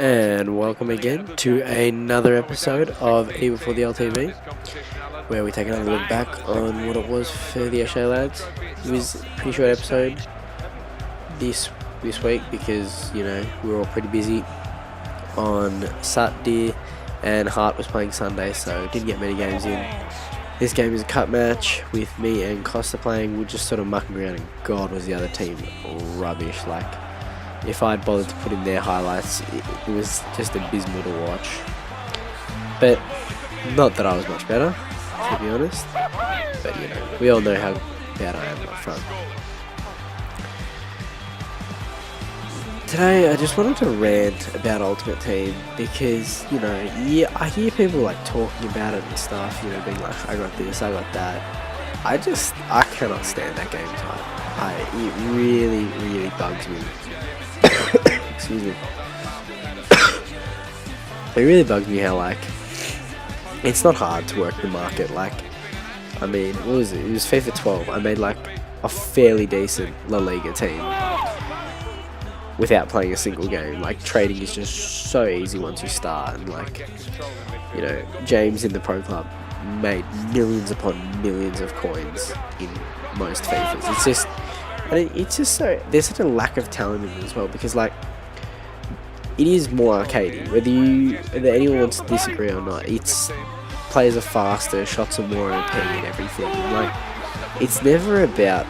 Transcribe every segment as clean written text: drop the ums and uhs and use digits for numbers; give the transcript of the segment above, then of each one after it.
And welcome again to another episode of EB4l TV, where we take another look back on what it was for the O'Shea lads. It was a pretty short episode this week because, you know, we were all pretty busy on Saturday and Hart was playing Sunday, so didn't get many games in. This game is a cut match with me and Costa playing. We're just sort of mucking around, and God was the other team rubbish. Like, if I'd bothered to put in their highlights, it was just abysmal to watch. But not that I was much better, to be honest. But, you know, we all know how bad I am up front. Today, I just wanted to rant about Ultimate Team because, you know, I hear people like talking about it and stuff, you know, being like, I got this, I got that. I cannot stand that game type. It really, really bugs me. Excuse me. It really bugs me how, like, it's not hard to work the market. Like, I mean, what was it? It was FIFA 12. I made like a fairly decent La Liga team without playing a single game. Like, trading is just so easy once you start, and like, you know, James in the pro club made millions upon millions of coins in most FIFAs. It's just so, there's such a lack of talent in it as well, because like, it is more arcadey. Whether anyone wants to disagree or not, it's players are faster, shots are more OP and everything. Like, it's never about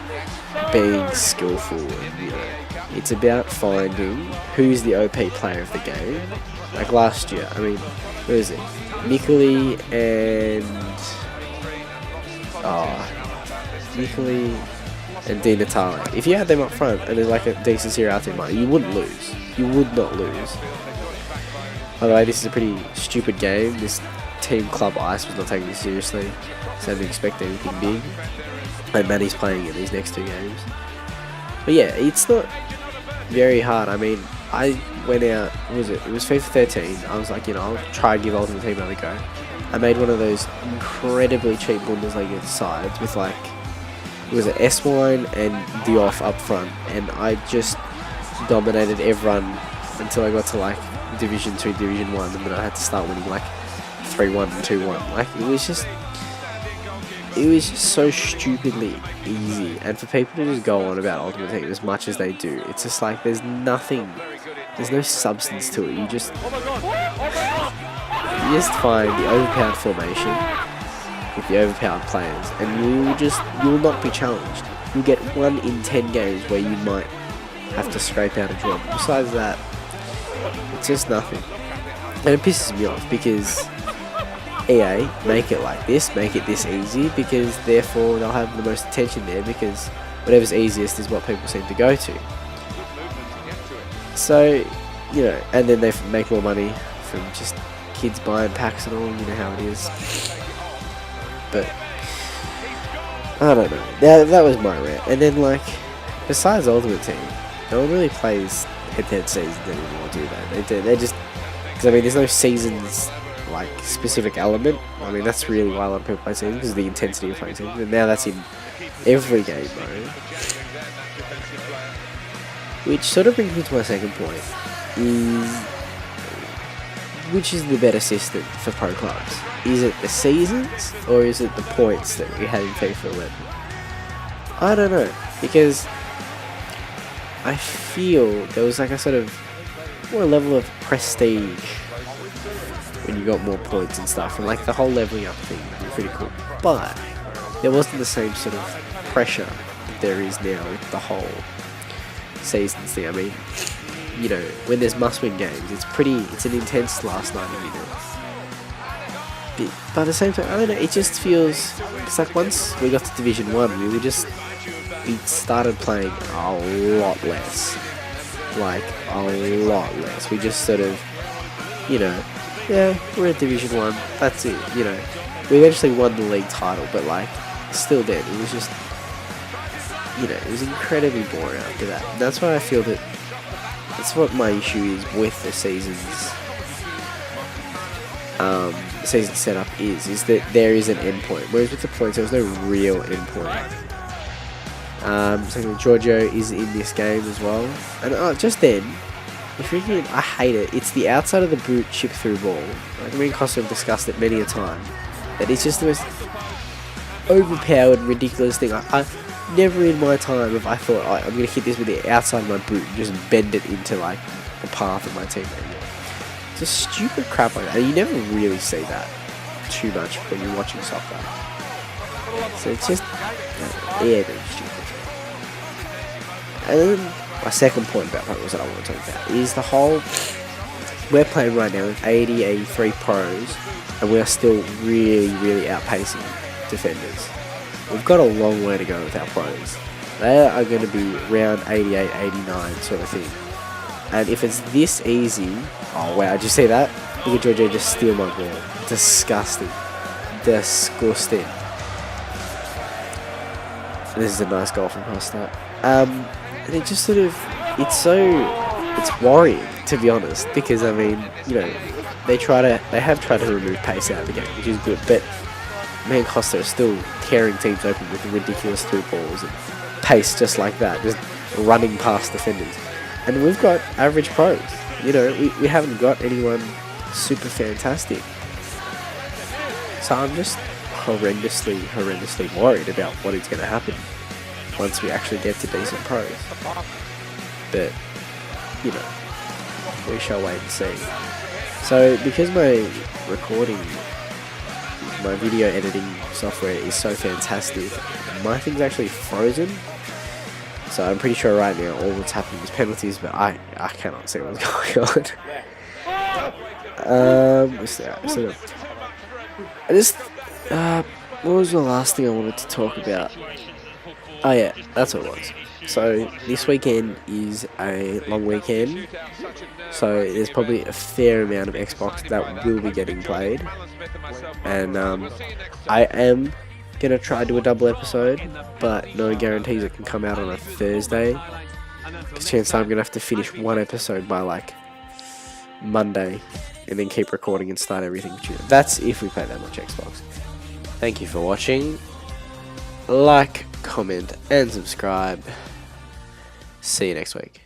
being skillful, and, you know, it's about finding who's the OP player of the game. Like last year, I mean, where is it? Mikuli and Di Natale. If you had them up front and there's like a decent Serie A team, you wouldn't lose. You would not lose. By the way, this is a pretty stupid game. This Team Club Ice was not taking this seriously, so I didn't expect anything big. And Manny's playing in these next two games. But yeah, it's not very hard. I mean, I went out, what was it? It was FIFA 13. I was like, you know, I'll try and give Ultimate Team another go. I made one of those incredibly cheap Bundesliga sides with like, it was an S-Wine and Dioff up front, and I just dominated everyone until I got to like Division 2, Division 1, and then I had to start winning like 3-1 and 2-1. Like, it was just so stupidly easy, and for people to just go on about Ultimate Team as much as they do, it's just like there's no substance to it. You just find the overpowered formation with the overpowered players, and you will not be challenged. You'll get 1 in 10 games where you might have to scrape out a draw. Besides that, it's just nothing. And it pisses me off because EA make it like this, make it this easy, because therefore they'll have the most attention there, because whatever's easiest is what people seem to go to. So, you know, and then they make more money from just kids buying packs and all, you know how it is. But I don't know. That was my rant. And then, like, besides Ultimate Team, no one really plays head-to-head seasons anymore, do they? They just, because I mean, there's no seasons like specific element. I mean, that's really why a lot of people play seasons, because of the intensity of playing seasons, and now that's in every game mode. Which sort of brings me to my second point, is which is the better system for pro clubs? Is it the seasons, or is it the points that we had in FIFA 11? I don't know, because I feel there was like a sort of more level of prestige when you got more points and stuff, and like the whole leveling up thing was pretty cool. But there wasn't the same sort of pressure that there is now with the whole seasons thing. I mean, you know, when there's must-win games, it's an intense last 90 minutes. But at the same time, I don't know, it just feels, it's like once we got to Division 1, we started playing a lot less. Like, a lot less. We just sort of, you know, yeah, we're at Division 1, that's it, you know. We eventually won the league title, but like, still then, it was just, you know, it was incredibly boring after that. And that's why I feel that that's what my issue is with the season setup is that there is an endpoint, whereas with the points there was no real endpoint. So Giorgio is in this game as well, and just then freaking, I hate it. It's the outside of the boot chip through ball. Like me and Costa have discussed it many a time. That it's just the most overpowered, ridiculous thing. I never in my time have I thought, I'm going to hit this with the outside of my boot and just bend it into like the path of my teammate. It's just stupid crap like that. And you never really see that too much when you're watching soccer. So it's just, yeah, very stupid. And then my second point about pros that I want to talk about is the whole, we're playing right now with 80, 83 pros, and we are still really, really outpacing defenders. We've got a long way to go with our pros. They are going to be round 88, 89 sort of thing. And if it's this easy, oh wow, did you see that? Look at Giorgio just steal my ball. Disgusting. Disgusting. This is a nice goal from Costa. And it just sort of, it's worrying, to be honest, because I mean, you know, they have tried to remove pace out of the game, which is good, but me and Costa are still tearing teams open with ridiculous through balls and pace just like that, just running past defenders. And we've got average pros, you know, we haven't got anyone super fantastic. So I'm just horrendously worried about what is going to happen once we actually get to decent pros. But, you know, we shall wait and see. So, because my video editing software is so fantastic, my thing's actually frozen. So I'm pretty sure right now all that's happening is penalties, but I cannot see what's going on. What was the last thing I wanted to talk about? Oh yeah, that's what it was. So this weekend is a long weekend, so there's probably a fair amount of Xbox that will be getting played, and I am gonna try to do a double episode, but no guarantees it can come out on a Thursday, because chances are I'm gonna have to finish one episode by like Monday, and then keep recording and start everything Tuesday. That's if we play that much Xbox. Thank you for watching. Like, comment, and subscribe. See you next week.